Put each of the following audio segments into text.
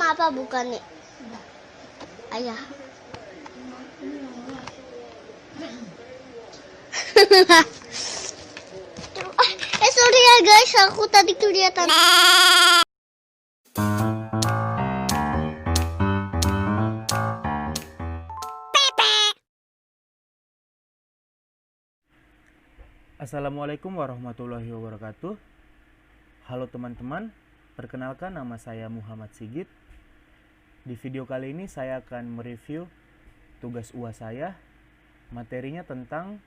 apa bukan nih? Ayah. Sorry ya guys, aku tadi kelihatan. Assalamualaikum warahmatullahi wabarakatuh. Halo teman-teman, perkenalkan nama saya Muhammad Sigit. Di video kali ini saya akan mereview tugas UAS saya. Materinya tentang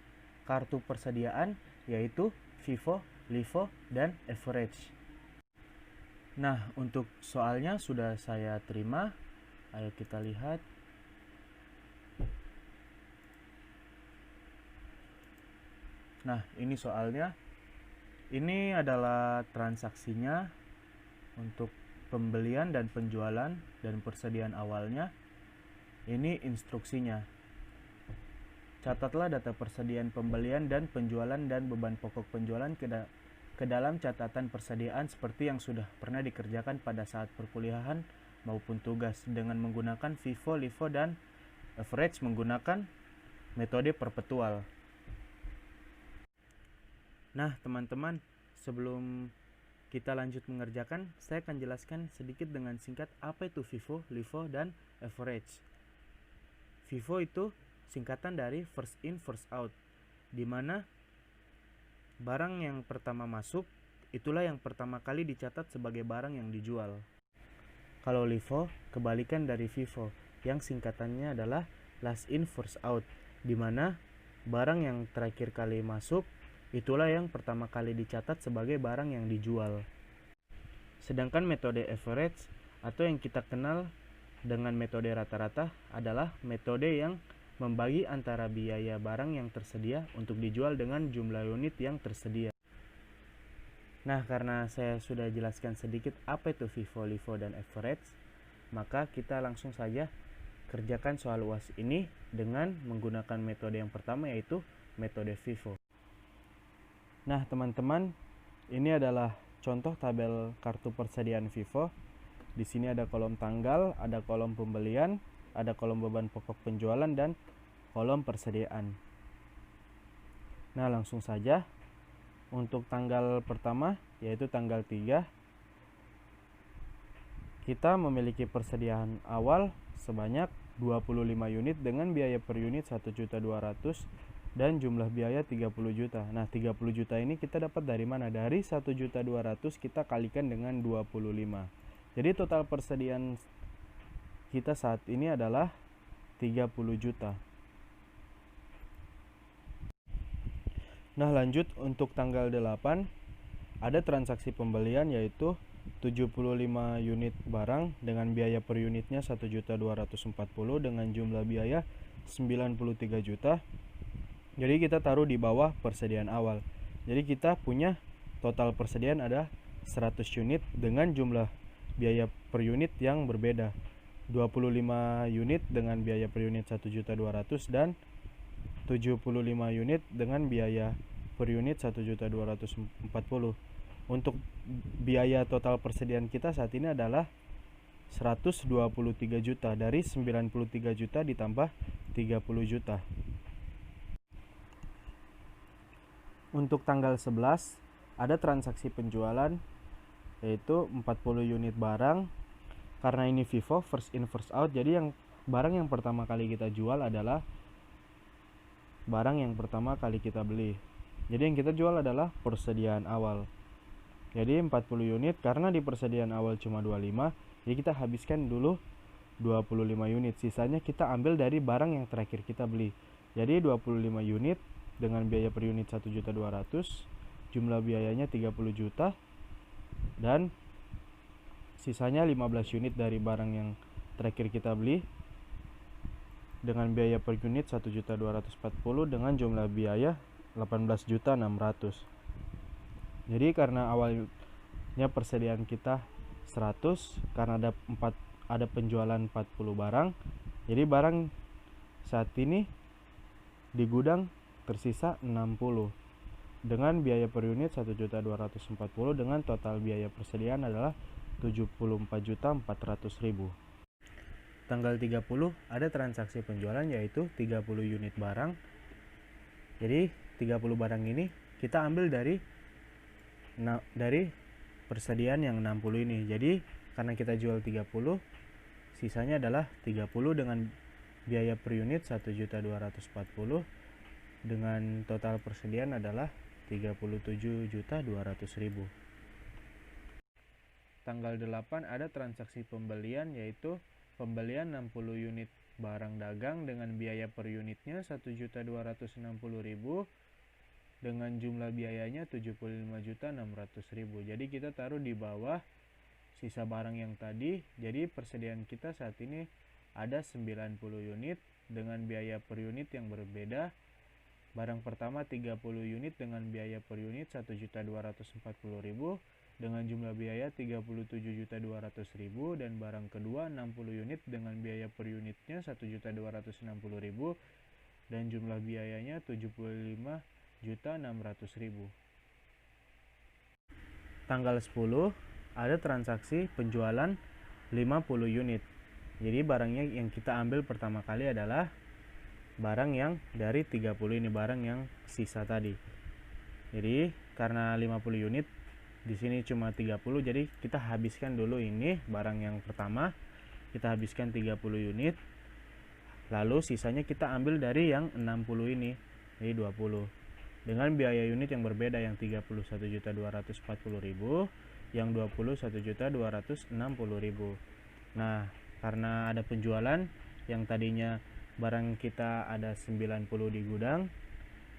kartu persediaan, yaitu FIFO, LIFO, dan average. Nah, untuk soalnya sudah saya terima. Ayo kita lihat. Nah, ini soalnya. Ini adalah transaksinya untuk pembelian dan penjualan dan persediaan awalnya. Ini instruksinya. Catatlah data persediaan pembelian dan penjualan dan beban pokok penjualan ke dalam catatan persediaan seperti yang sudah pernah dikerjakan pada saat perkuliahan maupun tugas dengan menggunakan FIFO, LIFO, dan average menggunakan metode perpetual. Nah, teman-teman, sebelum kita lanjut mengerjakan, saya akan jelaskan sedikit dengan singkat apa itu FIFO, LIFO, dan average. FIFO itu singkatan dari first in, first out, di mana barang yang pertama masuk, itulah yang pertama kali dicatat sebagai barang yang dijual. Kalau LIFO, kebalikan dari FIFO, yang singkatannya adalah last in, first out, di mana barang yang terakhir kali masuk, itulah yang pertama kali dicatat sebagai barang yang dijual. Sedangkan metode average atau yang kita kenal dengan metode rata-rata adalah metode yang membagi antara biaya barang yang tersedia untuk dijual dengan jumlah unit yang tersedia. Nah, karena saya sudah jelaskan sedikit apa itu FIFO, LIFO, dan average, maka kita langsung saja kerjakan soal UAS ini dengan menggunakan metode yang pertama, yaitu metode FIFO. Nah, teman-teman, ini adalah contoh tabel kartu persediaan FIFO. Di sini ada kolom tanggal, ada kolom pembelian, ada kolom beban pokok penjualan, dan kolom persediaan. Nah, langsung saja. Untuk tanggal pertama, yaitu tanggal 3, kita memiliki persediaan awal sebanyak 25 unit dengan biaya per unit 1.200.000 dan jumlah biaya 30 juta. Nah, 30 juta ini kita dapat dari mana? Dari 1.200.000 kita kalikan dengan 25. Jadi total persediaan kita saat ini adalah 30 juta. Nah, lanjut untuk tanggal 8 ada transaksi pembelian, yaitu 75 unit barang dengan biaya per unitnya 1.240.000 dengan jumlah biaya 93 juta. Jadi kita taruh di bawah persediaan awal. Jadi kita punya total persediaan ada 100 unit dengan jumlah biaya per unit yang berbeda. 25 unit dengan biaya per unit 1.200.000 dan 75 unit dengan biaya per unit 1.240.000. Untuk biaya total persediaan kita saat ini adalah 123 juta. Dari 93 juta ditambah 30 juta. Untuk tanggal 11 ada transaksi penjualan, yaitu 40 unit barang. Karena ini FIFO, first in first out, jadi barang yang pertama kali kita jual adalah barang yang pertama kali kita beli. Jadi yang kita jual adalah persediaan awal. Jadi 40 unit, karena di persediaan awal cuma 25, jadi kita habiskan dulu 25 unit. Sisanya kita ambil dari barang yang terakhir kita beli. Jadi 25 unit dengan biaya per unit 1.200.000, jumlah biayanya 30 juta, dan sisanya 15 unit dari barang yang terakhir kita beli dengan biaya per unit 1.240.000 dengan jumlah biaya 18.600.000. Jadi karena awalnya persediaan kita 100, karena ada penjualan 40 barang, jadi barang saat ini di gudang tersisa 60 dengan biaya per unit 1.240.000 dengan total biaya persediaan adalah 74.400.000. Tanggal 30 ada transaksi penjualan yaitu 30 unit barang. Jadi 30 barang ini kita ambil dari persediaan yang 60 ini. Jadi karena kita jual 30, sisanya adalah 30 dengan biaya per unit 1.240.000 dengan total persediaan adalah 37.200.000. Tanggal 8 ada transaksi pembelian yaitu pembelian 60 unit barang dagang dengan biaya per unitnya 1.260.000 dengan jumlah biayanya 75.600.000. Jadi kita taruh di bawah sisa barang yang tadi. Jadi persediaan kita saat ini ada 90 unit dengan biaya per unit yang berbeda. Barang pertama 30 unit dengan biaya per unit 1.240.000 dengan jumlah biaya 37.200.000 dan barang kedua 60 unit dengan biaya per unitnya 1.260.000 dan jumlah biayanya 75.600.000. Tanggal 10 ada transaksi penjualan 50 unit. Jadi barangnya yang kita ambil pertama kali adalah barang yang dari 30 ini, barang yang sisa tadi. Jadi karena 50 unit di sini cuma 30, jadi kita habiskan dulu ini barang yang pertama, kita habiskan 30 unit. Lalu sisanya kita ambil dari yang 60 ini, jadi 20. Dengan biaya unit yang berbeda, yang 30 1.240.000, yang 20 1.260.000. Nah, karena ada penjualan yang tadinya barang kita ada 90 di gudang,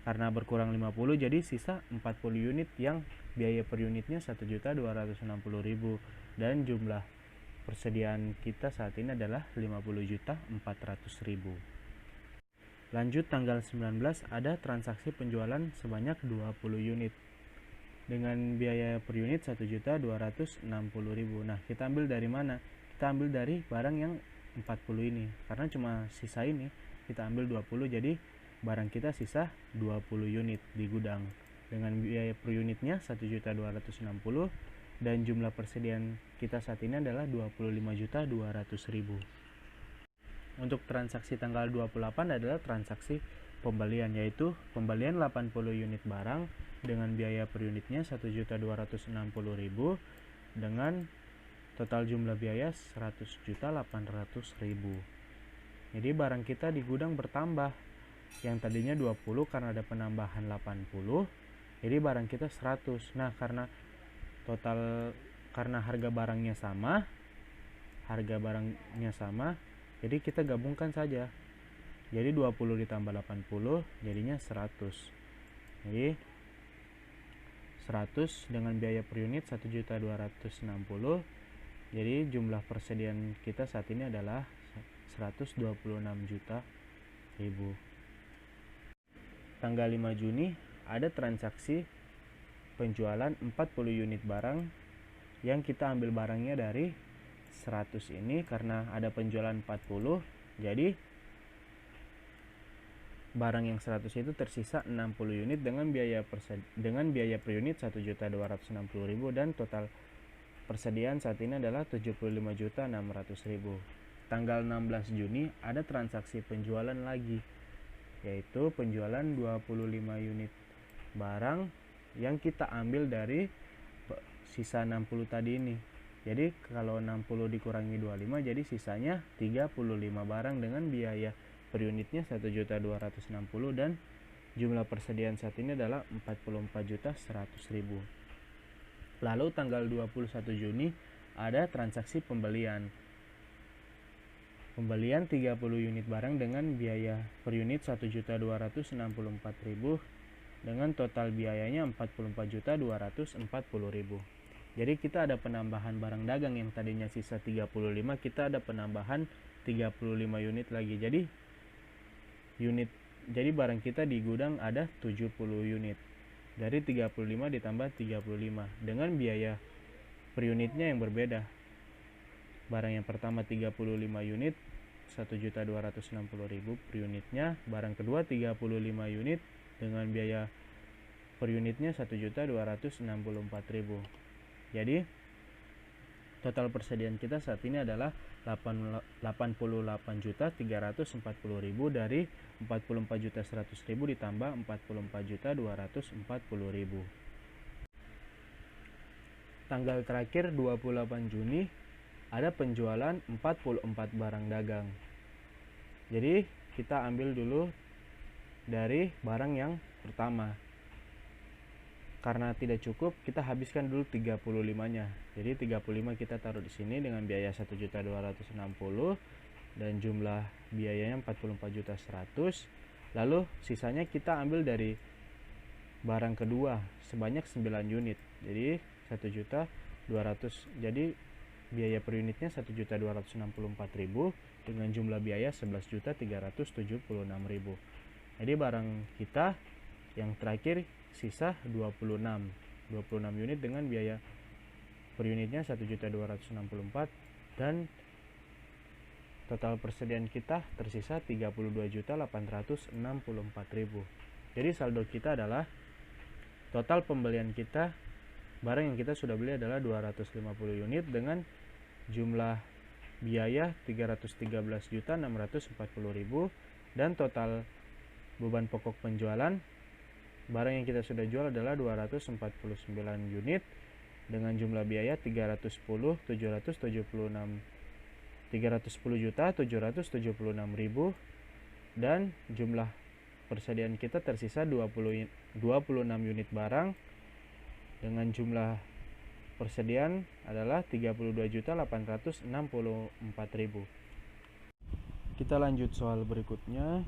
karena berkurang 50 jadi sisa 40 unit yang biaya per unitnya 1.260.000 dan jumlah persediaan kita saat ini adalah 50.400.000. Lanjut tanggal 19 ada transaksi penjualan sebanyak 20 unit dengan biaya per unit 1.260.000. Nah, kita ambil dari mana? Kita ambil dari barang yang 40 ini. Karena cuma sisa ini, kita ambil 20, jadi barang kita sisa 20 unit di gudang dengan biaya per unitnya 1.260.000 dan jumlah persediaan kita saat ini adalah 25.200.000. Untuk transaksi tanggal 28 adalah transaksi pembelian, yaitu pembelian 80 unit barang dengan biaya per unitnya 1.260.000 dengan total jumlah biaya 100.800.000. Jadi barang kita di gudang bertambah, yang tadinya 20 karena ada penambahan 80, jadi barang kita 100. Nah, karena harga barangnya sama, jadi kita gabungkan saja. Jadi 20 ditambah 80 jadinya 100. Jadi 100 dengan biaya per unit 1.260.000. Jadi jumlah persediaan kita saat ini adalah 126 juta ribu. Tanggal 5 Juni ada transaksi penjualan 40 unit barang yang kita ambil barangnya dari 100 ini karena ada penjualan 40. Jadi barang yang 100 itu tersisa 60 unit dengan biaya per unit 1.260.000 dan total persediaan saat ini adalah 75.600.000. Tanggal 16 Juni ada transaksi penjualan lagi, yaitu penjualan 25 unit barang yang kita ambil dari sisa 60 tadi ini. Jadi kalau 60 dikurangi 25 jadi sisanya 35 barang dengan biaya per unitnya 1.260.000 dan jumlah persediaan saat ini adalah 44.100.000. Lalu tanggal 21 Juni ada transaksi pembelian 30 unit barang dengan biaya per unit 1.264.000 dengan total biayanya 44.240.000. Jadi kita ada penambahan barang dagang yang tadinya sisa 35, kita ada penambahan 35 unit lagi. Jadi barang kita di gudang ada 70 unit. Dari 35 ditambah 35 dengan biaya per unitnya yang berbeda. Barang yang pertama 35 unit 1.260.000 per unitnya. Barang kedua 35 unit dengan biaya per unitnya 1.264.000. Jadi Total persediaan kita saat ini adalah 88.340.000 dari 44.100.000 ditambah 44.240.000. Tanggal terakhir 28 Juni ada penjualan 44 barang dagang. Jadi kita ambil dulu dari barang yang pertama. Karena tidak cukup, kita habiskan dulu 35-nya. Jadi 35 kita taruh di sini dengan biaya 1.260.000 dan jumlah biayanya 44.100.000. Lalu sisanya kita ambil dari barang kedua sebanyak 9 unit. Jadi 1.200.000. Jadi biaya per unitnya 1.264.000 dengan jumlah biaya 11.376.000. Jadi barang kita yang terakhir sisa 26 unit dengan biaya per unitnya 1.264.000 dan total persediaan kita tersisa 32.864.000. Jadi saldo kita adalah total pembelian kita, barang yang kita sudah beli adalah 250 unit dengan jumlah biaya 313.640.000 dan total beban pokok penjualan barang yang kita sudah jual adalah 249 unit dengan jumlah biaya 310.776.000 dan jumlah persediaan kita tersisa 26 unit barang dengan jumlah persediaan adalah 32.864.000. Kita lanjut soal berikutnya.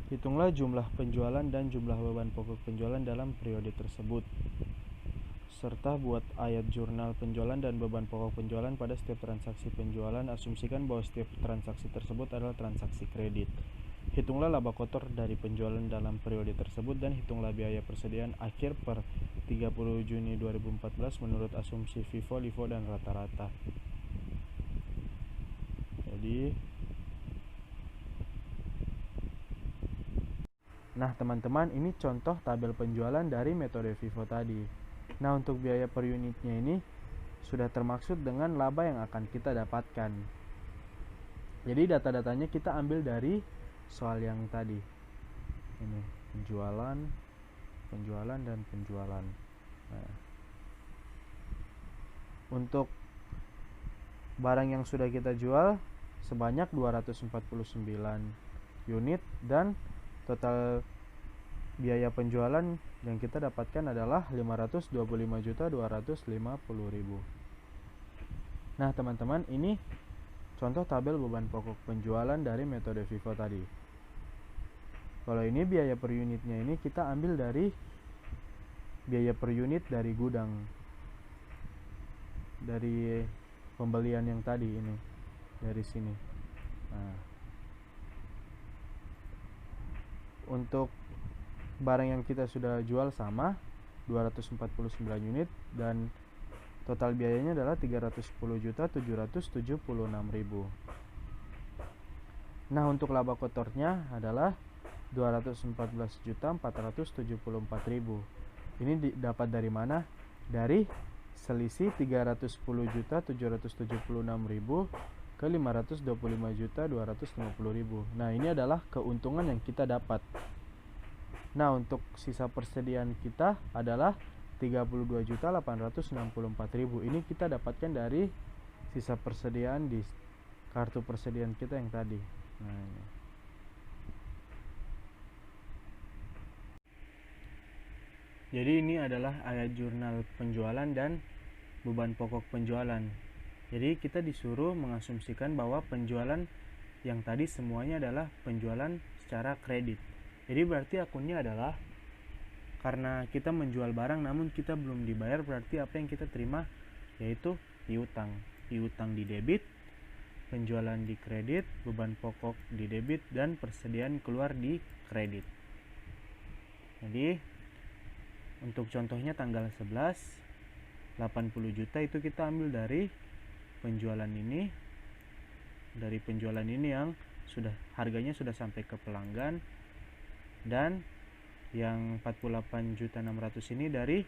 Hitunglah jumlah penjualan dan jumlah beban pokok penjualan dalam periode tersebut, serta buat ayat jurnal penjualan dan beban pokok penjualan pada setiap transaksi penjualan. Asumsikan bahwa setiap transaksi tersebut adalah transaksi kredit. Hitunglah laba kotor dari penjualan dalam periode tersebut dan hitunglah biaya persediaan akhir per 30 Juni 2014 menurut asumsi FIFO, LIFO, dan rata-rata. Jadi nah teman-teman, ini contoh tabel penjualan dari metode FIFO tadi. Nah untuk biaya per unitnya ini sudah termaksud dengan laba yang akan kita dapatkan. Jadi data-datanya kita ambil dari soal yang tadi. Ini penjualan, dan penjualan. Nah, untuk barang yang sudah kita jual sebanyak 249 unit dan total biaya penjualan yang kita dapatkan adalah 525.250.000. Nah, teman-teman, ini contoh tabel beban pokok penjualan dari metode FIFO tadi. Kalau ini biaya per unitnya ini kita ambil dari biaya per unit dari gudang. Dari pembelian yang tadi ini. Dari sini. Nah, untuk barang yang kita sudah jual sama 249 unit dan total biayanya adalah 310.776.000. Nah, untuk laba kotornya adalah 214.474.000. Ini dapat dari mana? Dari selisih 310.776.000 ke 525.250.000. Nah, ini adalah keuntungan yang kita dapat. Nah, untuk sisa persediaan kita adalah 32.864.000. Ini kita dapatkan dari sisa persediaan di kartu persediaan kita yang tadi. Nah, ini. Jadi ini adalah ayat jurnal penjualan dan beban pokok penjualan. Jadi kita disuruh mengasumsikan bahwa penjualan yang tadi semuanya adalah penjualan secara kredit. Jadi berarti akunnya adalah karena kita menjual barang namun kita belum dibayar, berarti apa yang kita terima yaitu piutang. Piutang di debit, penjualan di kredit, beban pokok di debit, dan persediaan keluar di kredit. Jadi untuk contohnya tanggal 11 80 juta itu kita ambil dari penjualan ini, yang sudah harganya sudah sampai ke pelanggan, dan yang 48.600.000 ini dari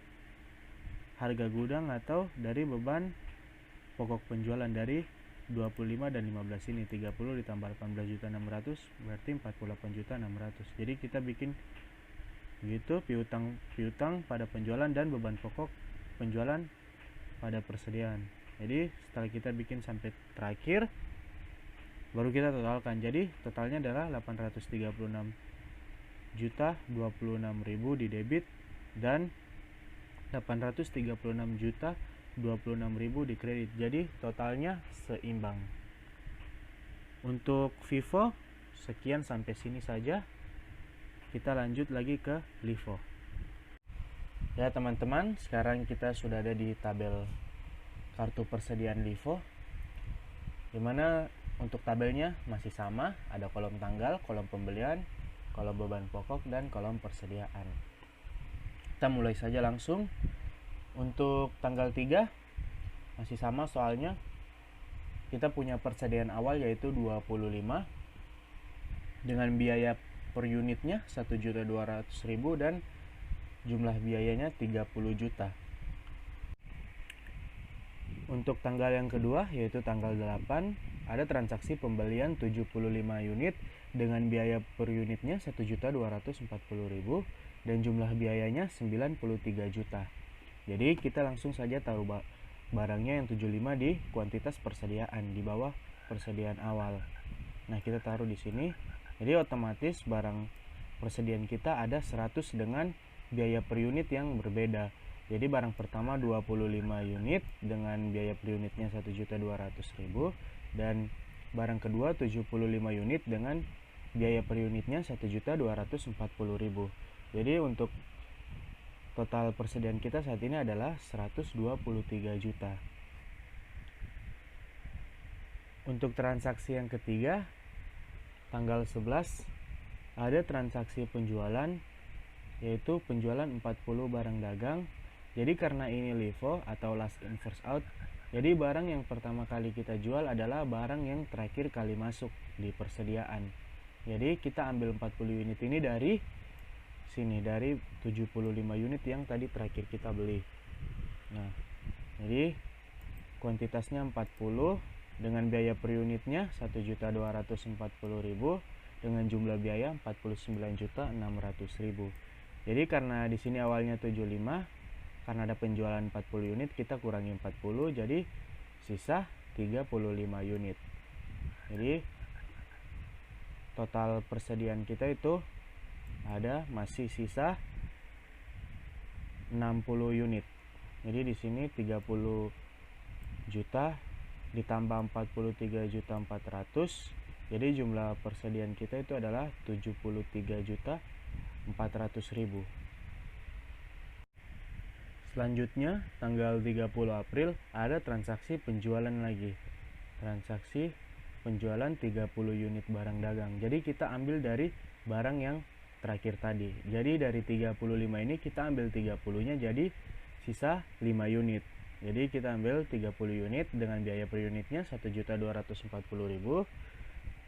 harga gudang atau dari beban pokok penjualan dari 25 dan 15 ini. 30 ditambah 18.600 berarti 48.600. Jadi kita bikin begitu piutang pada penjualan dan beban pokok penjualan pada persediaan. Jadi setelah kita bikin sampai terakhir baru kita totalkan. Jadi totalnya adalah 836.026.000 di debit dan 836.026.000 di kredit. Jadi totalnya seimbang. Untuk Vivo sekian sampai sini saja. Kita lanjut lagi ke LIFO. Ya teman-teman, sekarang kita sudah ada di tabel kartu persediaan LIFO, dimana untuk tabelnya masih sama, ada kolom tanggal, kolom pembelian, kolom beban pokok, dan kolom persediaan. Kita mulai saja langsung. Untuk tanggal 3 masih sama soalnya, kita punya persediaan awal yaitu 25 dengan biaya per unitnya 1.200.000 dan jumlah biayanya 30 juta. Untuk tanggal yang kedua yaitu tanggal 8 ada transaksi pembelian 75 unit dengan biaya per unitnya 1.240.000 dan jumlah biayanya 93 juta. Jadi kita langsung saja taruh barangnya yang 75 di kuantitas persediaan di bawah persediaan awal. Nah, kita taruh di sini. Jadi otomatis barang persediaan kita ada 100 dengan biaya per unit yang berbeda. Jadi barang pertama 25 unit dengan biaya per unitnya 1.200.000 dan barang kedua 75 unit dengan biaya per unitnya 1.240.000. Jadi untuk total persediaan kita saat ini adalah 123 juta. Untuk transaksi yang ketiga tanggal 11 ada transaksi penjualan yaitu penjualan 40 barang dagang. Jadi karena ini LIFO atau last in first out, jadi barang yang pertama kali kita jual adalah barang yang terakhir kali masuk di persediaan. Jadi kita ambil 40 unit ini dari sini, dari 75 unit yang tadi terakhir kita beli. Nah, jadi kuantitasnya 40 dengan biaya per unitnya 1.240.000 dengan jumlah biaya 49.600.000. Jadi karena di sini awalnya 75, karena ada penjualan 40 unit kita kurangi 40 jadi sisa 35 unit. Jadi total persediaan kita itu ada masih sisa 60 unit. Jadi di sini 30 juta ditambah 43.400.000. Jadi jumlah persediaan kita itu adalah 73.400.000. Selanjutnya tanggal 30 April ada transaksi penjualan lagi. Transaksi penjualan 30 unit barang dagang. Jadi kita ambil dari barang yang terakhir tadi. Jadi dari 35 ini kita ambil 30-nya jadi sisa 5 unit. Jadi kita ambil 30 unit dengan biaya per unitnya 1.240.000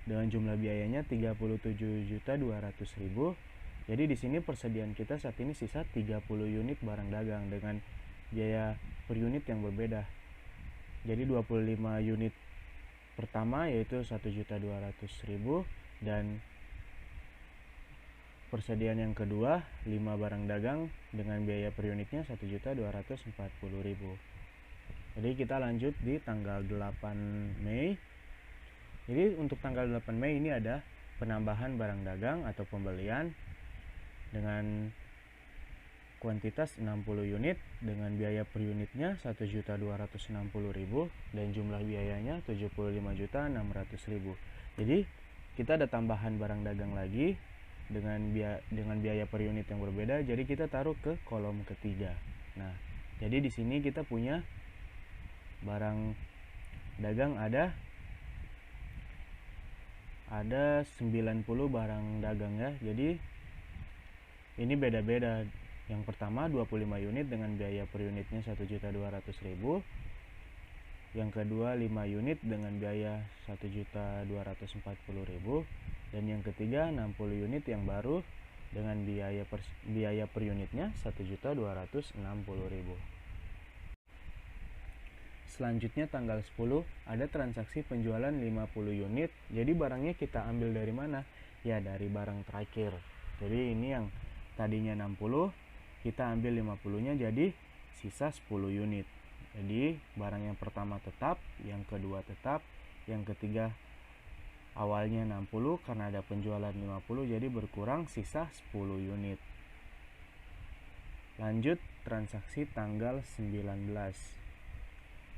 dengan jumlah biayanya 37.200.000. Jadi di sini persediaan kita saat ini sisa 30 unit barang dagang dengan biaya per unit yang berbeda. Jadi 25 unit pertama yaitu 1.200.000 dan persediaan yang kedua 5 barang dagang dengan biaya per unitnya 1.240.000. Jadi kita lanjut di tanggal 8 Mei. Jadi untuk tanggal 8 Mei ini ada penambahan barang dagang atau pembelian dengan kuantitas 60 unit dengan biaya per unitnya 1.260.000 dan jumlah biayanya 75.600.000. Jadi kita ada tambahan barang dagang lagi dengan biaya per unit yang berbeda. Jadi kita taruh ke kolom ketiga. Nah, jadi di sini kita punya barang dagang ada 90 barang dagang ya. Jadi ini beda-beda. Yang pertama 25 unit dengan biaya per unitnya 1.200.000. Yang kedua 5 unit dengan biaya 1.240.000 dan yang ketiga 60 unit yang baru dengan biaya per unitnya 1.260.000. Selanjutnya tanggal 10 ada transaksi penjualan 50 unit. Jadi barangnya kita ambil dari mana? Ya dari barang terakhir. Jadi ini yang tadinya 60, kita ambil 50-nya jadi sisa 10 unit. Jadi barang yang pertama tetap, yang kedua tetap, yang ketiga awalnya 60 karena ada penjualan 50 jadi berkurang sisa 10 unit. Lanjut transaksi tanggal 19.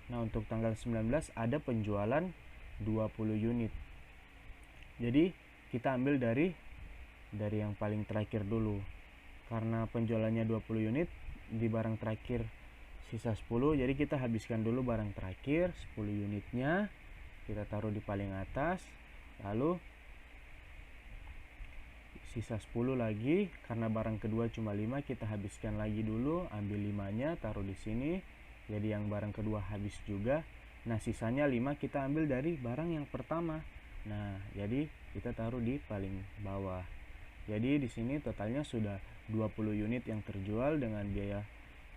Nah, untuk tanggal 19 ada penjualan 20 unit. Jadi kita ambil dari yang paling terakhir dulu. Karena penjualannya 20 unit, di barang terakhir sisa 10, jadi kita habiskan dulu barang terakhir 10 unitnya. Kita taruh di paling atas. Lalu sisa 10 lagi, karena barang kedua cuma 5, kita habiskan lagi dulu, ambil 5-nya taruh di sini. Jadi yang barang kedua habis juga. Nah, sisanya 5 kita ambil dari barang yang pertama. Nah, jadi kita taruh di paling bawah. Jadi di sini totalnya sudah 20 unit yang terjual dengan biaya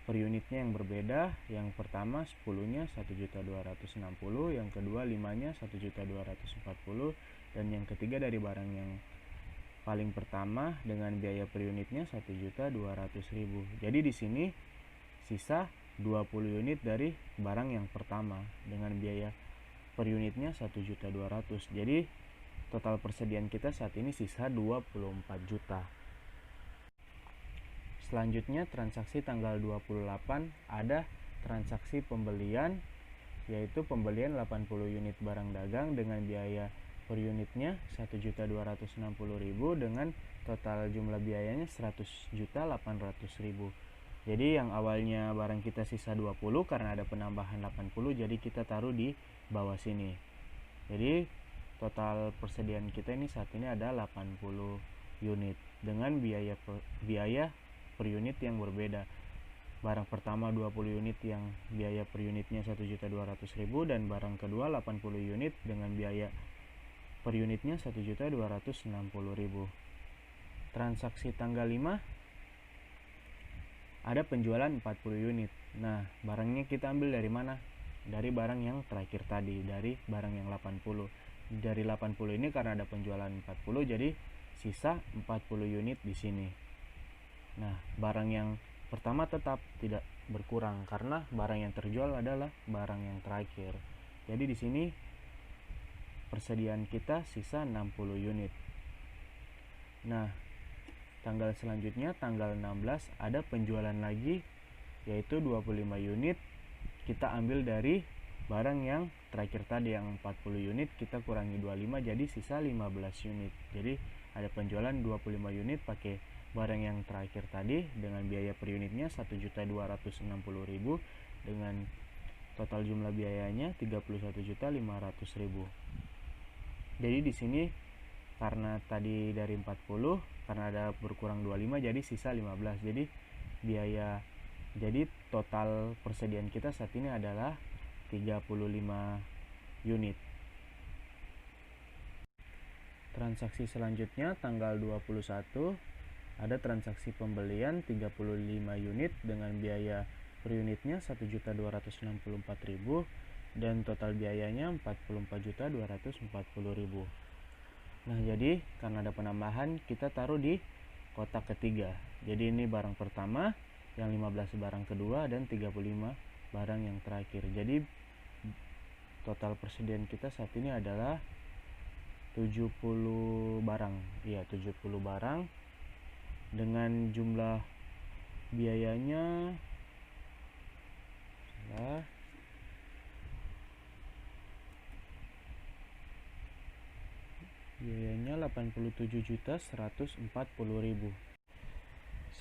per unitnya yang berbeda. Yang pertama 10-nya 1.260.000, yang kedua 5-nya 1.240.000, dan yang ketiga dari barang yang paling pertama dengan biaya per unitnya 1.200.000. Jadi di sini sisa 20 unit dari barang yang pertama dengan biaya per unitnya 1.200.000. Jadi total persediaan kita saat ini sisa 24 juta. Selanjutnya transaksi tanggal 28 ada transaksi pembelian, yaitu pembelian 80 unit barang dagang dengan biaya per unitnya 1.260.000 dengan total jumlah biayanya 100.800.000. Jadi yang awalnya barang kita sisa 20 karena ada penambahan 80, jadi kita taruh di bawah sini. Jadi total persediaan kita ini saat ini ada 80 unit dengan biaya per unit yang berbeda. Barang pertama 20 unit yang biaya per unitnya 1.200.000 dan barang kedua 80 unit dengan biaya per unitnya 1.260.000. Transaksi tanggal 5 ada penjualan 40 unit. Nah, barangnya kita ambil dari mana? Dari barang yang terakhir tadi, dari barang yang 80. Dari 80 ini karena ada penjualan 40, jadi sisa 40 unit di sini. Nah, barang yang pertama tetap tidak berkurang karena barang yang terjual adalah barang yang terakhir. Jadi di sini persediaan kita sisa 60 unit. Nah, tanggal selanjutnya tanggal 16 ada penjualan lagi, yaitu 25 unit. Kita ambil dari barang yang terakhir tadi yang 40 unit, kita kurangi 25 jadi sisa 15 unit. Jadi ada penjualan 25 unit pakai barang yang terakhir tadi dengan biaya per unitnya 1.260.000 dengan total jumlah biayanya 31.500.000. Jadi di sini karena tadi dari 40 karena ada berkurang 25 jadi sisa 15. Jadi total persediaan kita saat ini adalah 35 unit. Transaksi selanjutnya tanggal 21 ada transaksi pembelian 35 unit dengan biaya per unitnya 1.264.000 dan total biayanya 44.240.000. Nah, jadi karena ada penambahan kita taruh di kotak ketiga. Jadi ini barang pertama, yang 15 barang kedua dan 35 barang yang terakhir. Jadi total persediaan kita saat ini adalah 70 barang. Iya, 70 barang dengan jumlah biayanya biayanya 87.140.000.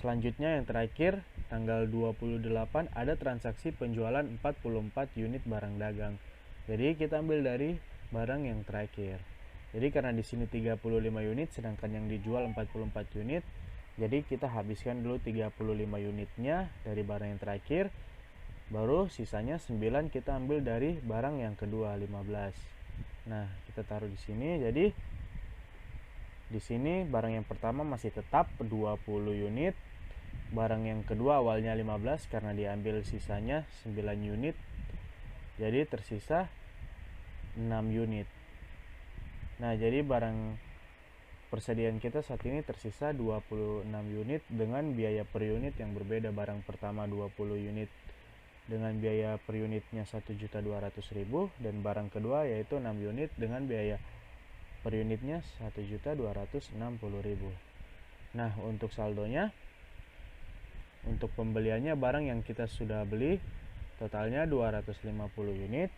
Selanjutnya yang terakhir tanggal 28 ada transaksi penjualan 44 unit barang dagang. Jadi kita ambil dari barang yang terakhir. Jadi karena di sini 35 unit sedangkan yang dijual 44 unit, jadi kita habiskan dulu 35 unitnya dari barang yang terakhir. Baru sisanya 9 kita ambil dari barang yang kedua 15. Nah, kita taruh di sini. Jadi di sini barang yang pertama masih tetap 20 unit. Barang yang kedua awalnya 15 karena diambil sisanya 9 unit. Jadi tersisa 6 unit. Nah, jadi barang persediaan kita saat ini tersisa 26 unit dengan biaya per unit yang berbeda. Barang pertama 20 unit dengan biaya per unitnya 1.200.000, dan barang kedua yaitu 6 unit dengan biaya per unitnya 1.260.000. Nah, untuk saldonya, untuk pembeliannya barang yang kita sudah beli totalnya 250 unit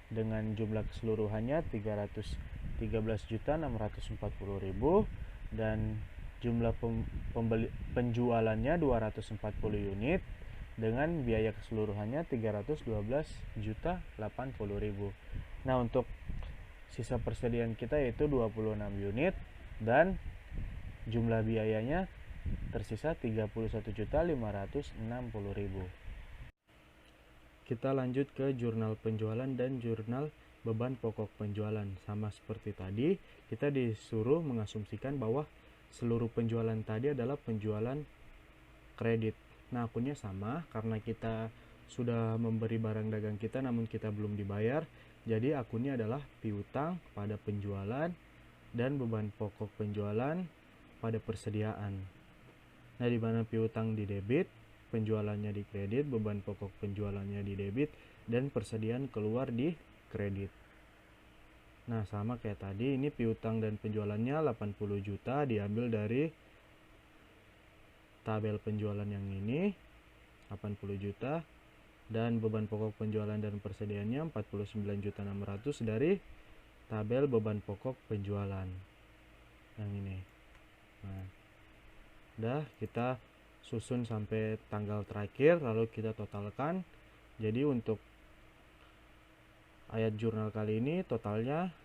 dengan jumlah keseluruhannya 313.640.000, dan jumlah penjualannya 240 unit dengan biaya keseluruhannya 312.080.000. Nah, untuk sisa persediaan kita yaitu 26 unit dan jumlah biayanya tersisa 31.560.000. Kita lanjut ke jurnal penjualan dan jurnal beban pokok penjualan. Sama seperti tadi, kita disuruh mengasumsikan bahwa seluruh penjualan tadi adalah penjualan kredit. Nah, akunnya sama karena kita sudah memberi barang dagang kita namun kita belum dibayar. Jadi akunnya adalah piutang pada penjualan dan beban pokok penjualan pada persediaan. Nah, di mana piutang di debit, penjualannya di kredit, beban pokok penjualannya di debit, dan persediaan keluar di kredit. Nah, sama kayak tadi, ini piutang dan penjualannya 80 juta diambil dari tabel penjualan yang ini, 80 juta, dan beban pokok penjualan dan persediaannya 49.600 dari tabel beban pokok penjualan yang ini. Nah, udah kita susun sampai tanggal terakhir lalu kita totalkan. Jadi untuk ayat jurnal kali ini totalnya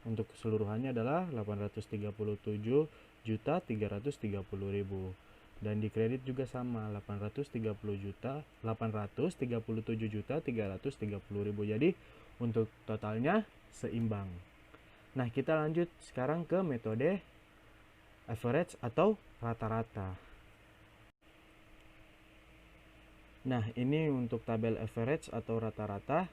untuk keseluruhannya adalah 837.330.000, dan di kredit juga sama 837.330.000. Jadi untuk totalnya seimbang. Nah, kita lanjut sekarang ke metode average atau rata-rata. Nah, ini untuk tabel average atau rata-rata.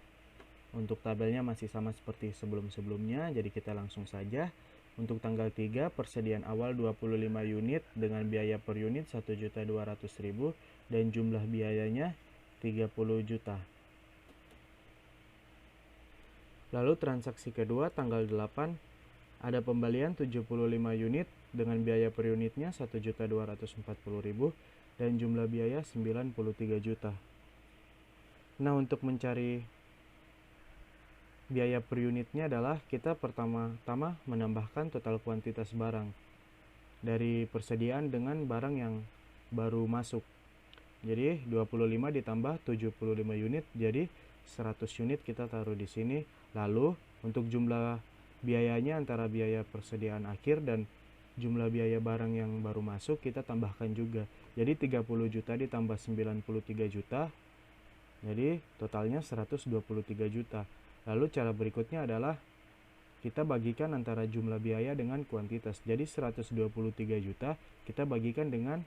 Untuk tabelnya masih sama seperti sebelum-sebelumnya, jadi kita langsung saja. Untuk tanggal 3, persediaan awal 25 unit dengan biaya per unit 1.200.000 dan jumlah biayanya 30 juta. Lalu transaksi kedua tanggal 8, ada pembelian 75 unit dengan biaya per unitnya 1.240.000 dan jumlah biaya 93 juta. Nah, untuk mencari biaya per unitnya adalah kita pertama-tama menambahkan total kuantitas barang dari persediaan dengan barang yang baru masuk. Jadi 25 ditambah 75 unit, jadi 100 unit kita taruh di sini. Lalu untuk jumlah biayanya antara biaya persediaan akhir dan jumlah biaya barang yang baru masuk kita tambahkan juga. Jadi 30 juta ditambah 93 juta, jadi totalnya 123 juta. Lalu cara berikutnya adalah kita bagikan antara jumlah biaya dengan kuantitas. Jadi 123 juta kita bagikan dengan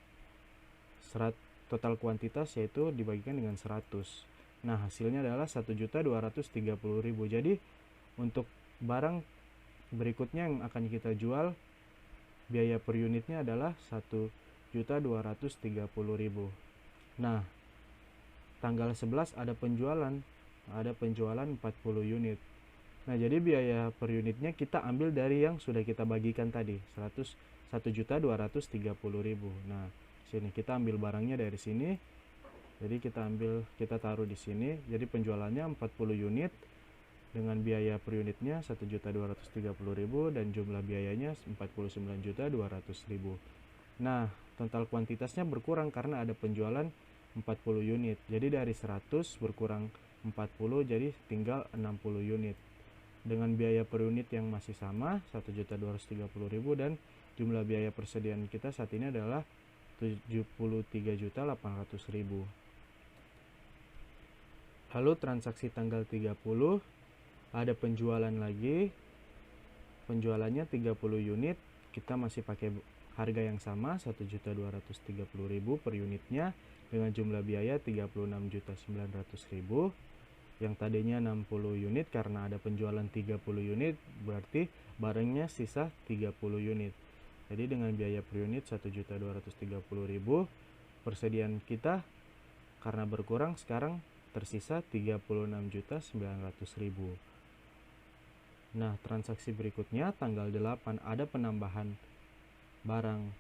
total kuantitas, yaitu dibagikan dengan 100. Nah, hasilnya adalah 1.230.000. Jadi untuk barang berikutnya yang akan kita jual, biaya per unitnya adalah 1.230.000. Nah, tanggal 11 ada penjualan 40 unit. Nah, jadi biaya per unitnya kita ambil dari yang sudah kita bagikan tadi, 1.230.000. Nah, sini kita ambil barangnya dari sini. Jadi kita taruh di sini. Jadi penjualannya 40 unit dengan biaya per unitnya 1.230.000 dan jumlah biayanya 49.200.000. Nah, total kuantitasnya berkurang karena ada penjualan 40 unit. Jadi dari 100 berkurang 40, jadi tinggal 60 unit. Dengan biaya per unit yang masih sama 1.230.000 dan jumlah biaya persediaan kita saat ini adalah 73.800.000. Lalu transaksi tanggal 30 ada penjualan lagi. Penjualannya 30 unit, kita masih pakai harga yang sama 1.230.000 per unitnya dengan jumlah biaya 36.900.000. yang tadinya 60 unit karena ada penjualan 30 unit, berarti barangnya sisa 30 unit. Jadi dengan biaya per unit 1.230.000, persediaan kita karena berkurang sekarang tersisa 36.900.000. Nah, transaksi berikutnya tanggal 8 ada penambahan barang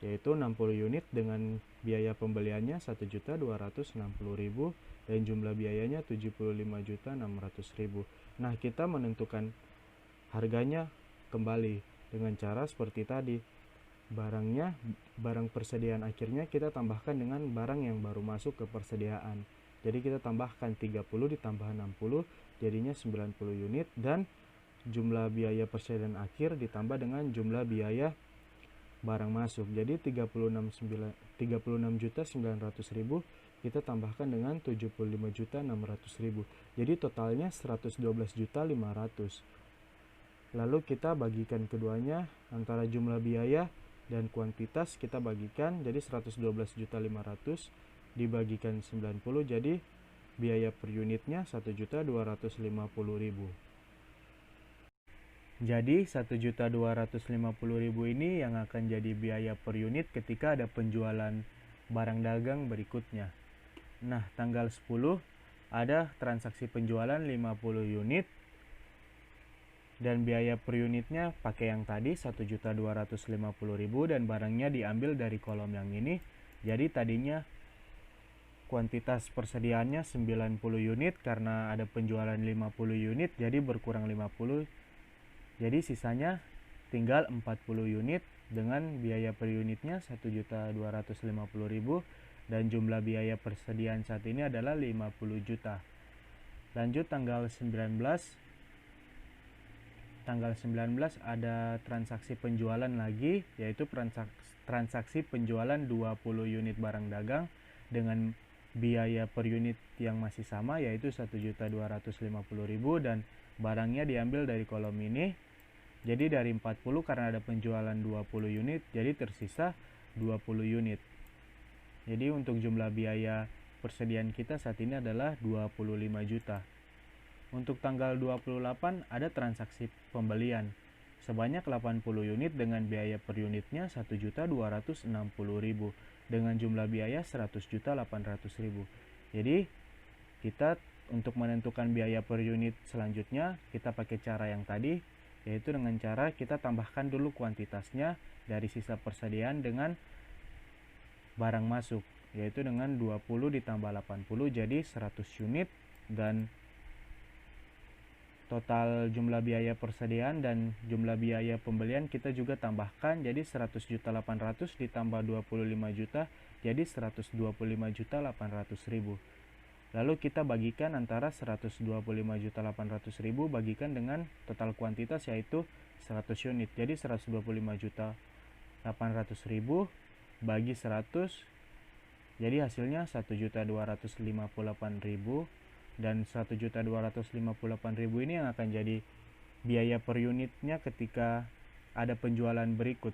yaitu 60 unit dengan biaya pembeliannya 1.260.000 dan jumlah biayanya 75.600.000. Nah, kita menentukan harganya kembali dengan cara seperti tadi. Barang persediaan akhirnya kita tambahkan dengan barang yang baru masuk ke persediaan. Jadi kita tambahkan 30 ditambah 60 jadinya 90 unit dan jumlah biaya persediaan akhir ditambah dengan jumlah biaya barang masuk. Jadi 36.900.000 kita tambahkan dengan 75.600.000. Jadi totalnya 112.500.000. Lalu kita bagikan keduanya antara jumlah biaya dan kuantitas kita bagikan, jadi 112.500 dibagikan 90 jadi biaya per unitnya 1.250.000. Jadi 1.250.000 ini yang akan jadi biaya per unit ketika ada penjualan barang dagang berikutnya. Nah, tanggal 10 ada transaksi penjualan 50 unit dan biaya per unitnya pakai yang tadi 1.250.000 dan barangnya diambil dari kolom yang ini. Jadi tadinya kuantitas persediaannya 90 unit karena ada penjualan 50 unit jadi berkurang 50. Jadi sisanya tinggal 40 unit dengan biaya per unitnya 1.250.000 dan jumlah biaya persediaan saat ini adalah 50 juta. Lanjut tanggal 19 ada transaksi penjualan lagi, yaitu transaksi penjualan 20 unit barang dagang dengan biaya per unit yang masih sama yaitu 1.250.000 dan barangnya diambil dari kolom ini. Jadi dari 40 karena ada penjualan 20 unit jadi tersisa 20 unit. Jadi untuk jumlah biaya persediaan kita saat ini adalah 25 juta. Untuk tanggal 28 ada transaksi pembelian sebanyak 80 unit dengan biaya per unitnya 1.260.000 dengan jumlah biaya 100.800.000. Jadi kita untuk menentukan biaya per unit selanjutnya kita pakai cara yang tadi, yaitu dengan cara kita tambahkan dulu kuantitasnya dari sisa persediaan dengan barang masuk, yaitu dengan 20 ditambah 80 jadi 100 unit dan total jumlah biaya persediaan dan jumlah biaya pembelian kita juga tambahkan jadi 100.800 ditambah 25 juta jadi 125.800.000. Lalu kita bagikan antara 125.800.000 bagikan dengan total kuantitas yaitu 100 unit. Jadi 125.800.000 bagi 100 jadi hasilnya 1.258.000 dan 1.258.000 ini yang akan jadi biaya per unitnya ketika ada penjualan berikut.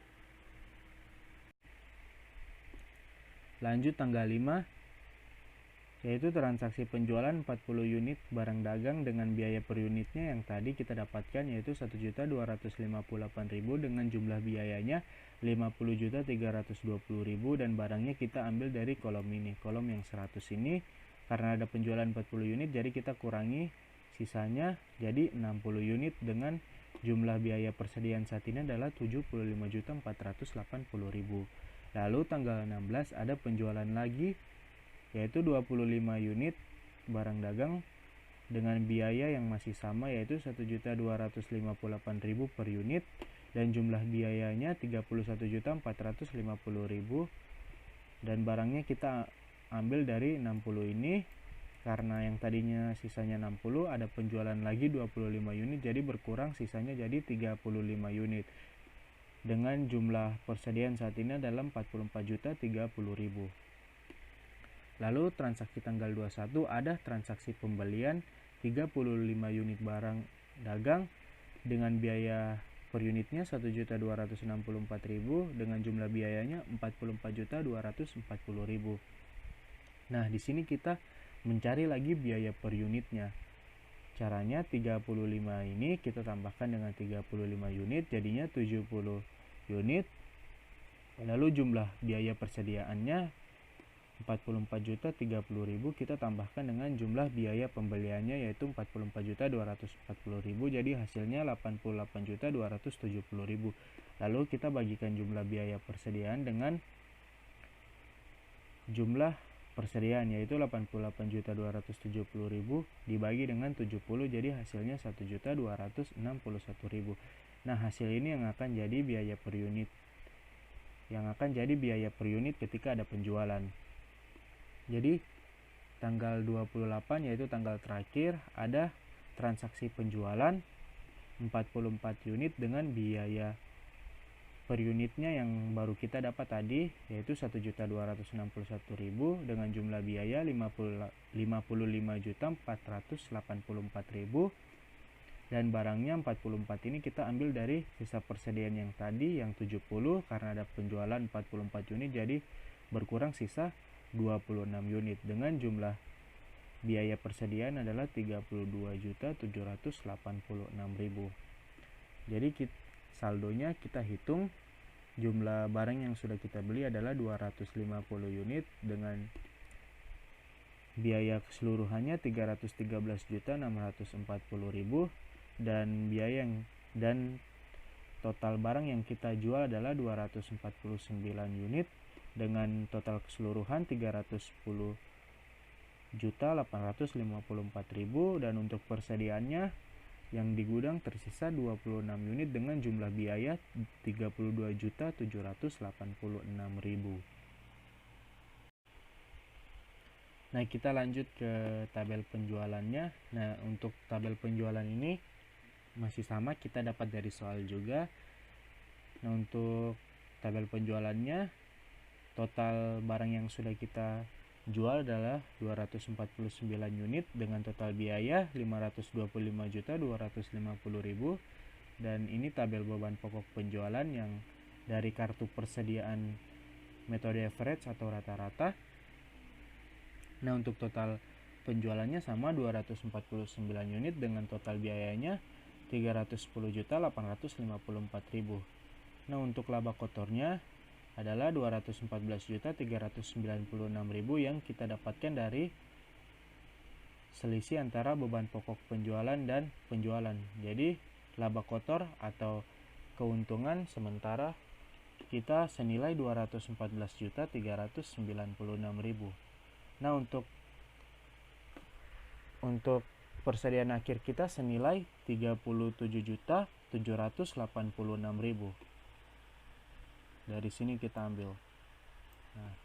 Lanjut tanggal 5 yaitu transaksi penjualan 40 unit barang dagang dengan biaya per unitnya yang tadi kita dapatkan yaitu 1.258.000 dengan jumlah biayanya 50.320.000 dan barangnya kita ambil dari kolom ini, kolom yang 100 ini. Karena ada penjualan 40 unit jadi kita kurangi sisanya jadi 60 unit dengan jumlah biaya persediaan saat ini adalah 75.480.000. Lalu tanggal 16 ada penjualan lagi yaitu 25 unit barang dagang dengan biaya yang masih sama yaitu 1.258.000 per unit dan jumlah biayanya 31.450.000 dan barangnya kita ambil dari 60 ini karena yang tadinya sisanya 60 ada penjualan lagi 25 unit jadi berkurang sisanya jadi 35 unit dengan jumlah persediaan saat ini adalah 44.030.000. Lalu transaksi tanggal 21 ada transaksi pembelian 35 unit barang dagang dengan biaya per unitnya 1.264.000 dengan jumlah biayanya 44.240.000. Nah, di sini kita mencari lagi biaya per unitnya. Caranya 35 ini kita tambahkan dengan 35 unit jadinya 70 unit. Lalu jumlah biaya persediaannya 44.030.000, kita tambahkan dengan jumlah biaya pembeliannya yaitu 44.240.000, jadi hasilnya 88.270.000. Lalu kita bagikan jumlah biaya persediaan dengan jumlah persediaan yaitu 88.270.000 dibagi dengan 70, jadi hasilnya 1.261.000. Nah, hasil ini yang akan jadi biaya per unit. Ketika ada penjualan. Jadi tanggal 28 yaitu tanggal terakhir ada transaksi penjualan 44 unit dengan biaya per unitnya yang baru kita dapat tadi yaitu 1.261.000 dengan jumlah biaya 55.484.000 dan barangnya 44 ini kita ambil dari sisa persediaan yang tadi yang 70 karena ada penjualan 44 unit, jadi berkurang sisa 26 unit dengan jumlah biaya persediaan adalah 32.786.000. Jadi saldonya kita hitung jumlah barang yang sudah kita beli adalah 250 unit dengan biaya keseluruhannya 313.640.000 dan total barang yang kita jual adalah 249 unit dengan total keseluruhan 310.854.000 dan untuk persediaannya yang di gudang tersisa 26 unit dengan jumlah biaya 32.786.000. Nah, kita lanjut ke tabel penjualannya. Nah, untuk tabel penjualan ini masih sama, kita dapat dari soal juga. Nah, untuk tabel penjualannya total barang yang sudah kita jual adalah 249 unit dengan total biaya 525.250.000 dan ini tabel beban pokok penjualan yang dari kartu persediaan metode average atau rata-rata. Nah, untuk total penjualannya sama 249 unit dengan total biayanya 310.854.000. Nah, untuk laba kotornya adalah 214.396.000 yang kita dapatkan dari selisih antara beban pokok penjualan dan penjualan. Jadi laba kotor atau keuntungan sementara kita senilai 214.396.000. Nah, untuk persediaan akhir kita senilai 37.786.000. Dari sini kita ambil. Nah,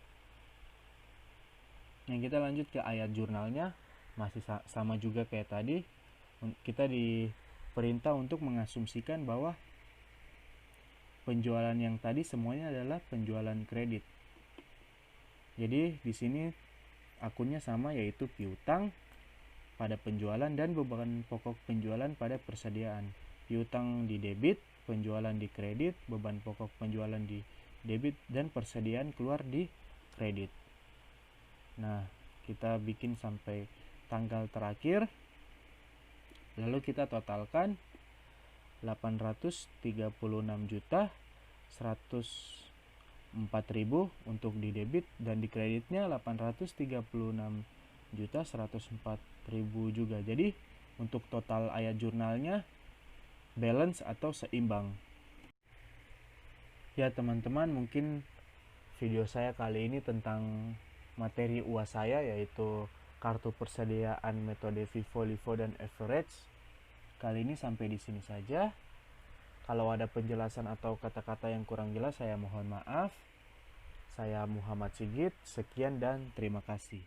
yang kita lanjut ke ayat jurnalnya, masih sama juga kayak tadi. Kita diperintah untuk mengasumsikan bahwa penjualan yang tadi semuanya adalah penjualan kredit. Jadi di sini akunnya sama yaitu piutang pada penjualan dan beban pokok penjualan pada persediaan. Piutang di debit, penjualan di kredit, beban pokok penjualan di debit dan persediaan keluar di kredit. Nah, kita bikin sampai tanggal terakhir. Lalu kita totalkan 836.104.000 untuk di debit dan di kreditnya 836.104.000 juga. Jadi untuk total ayat jurnalnya balance atau seimbang. Ya teman-teman, mungkin video saya kali ini tentang materi UAS saya yaitu kartu persediaan metode FIFO, LIFO, dan average. Kali ini sampai di sini saja. Kalau ada penjelasan atau kata-kata yang kurang jelas saya mohon maaf. Saya Muhammad Sigit, sekian dan terima kasih.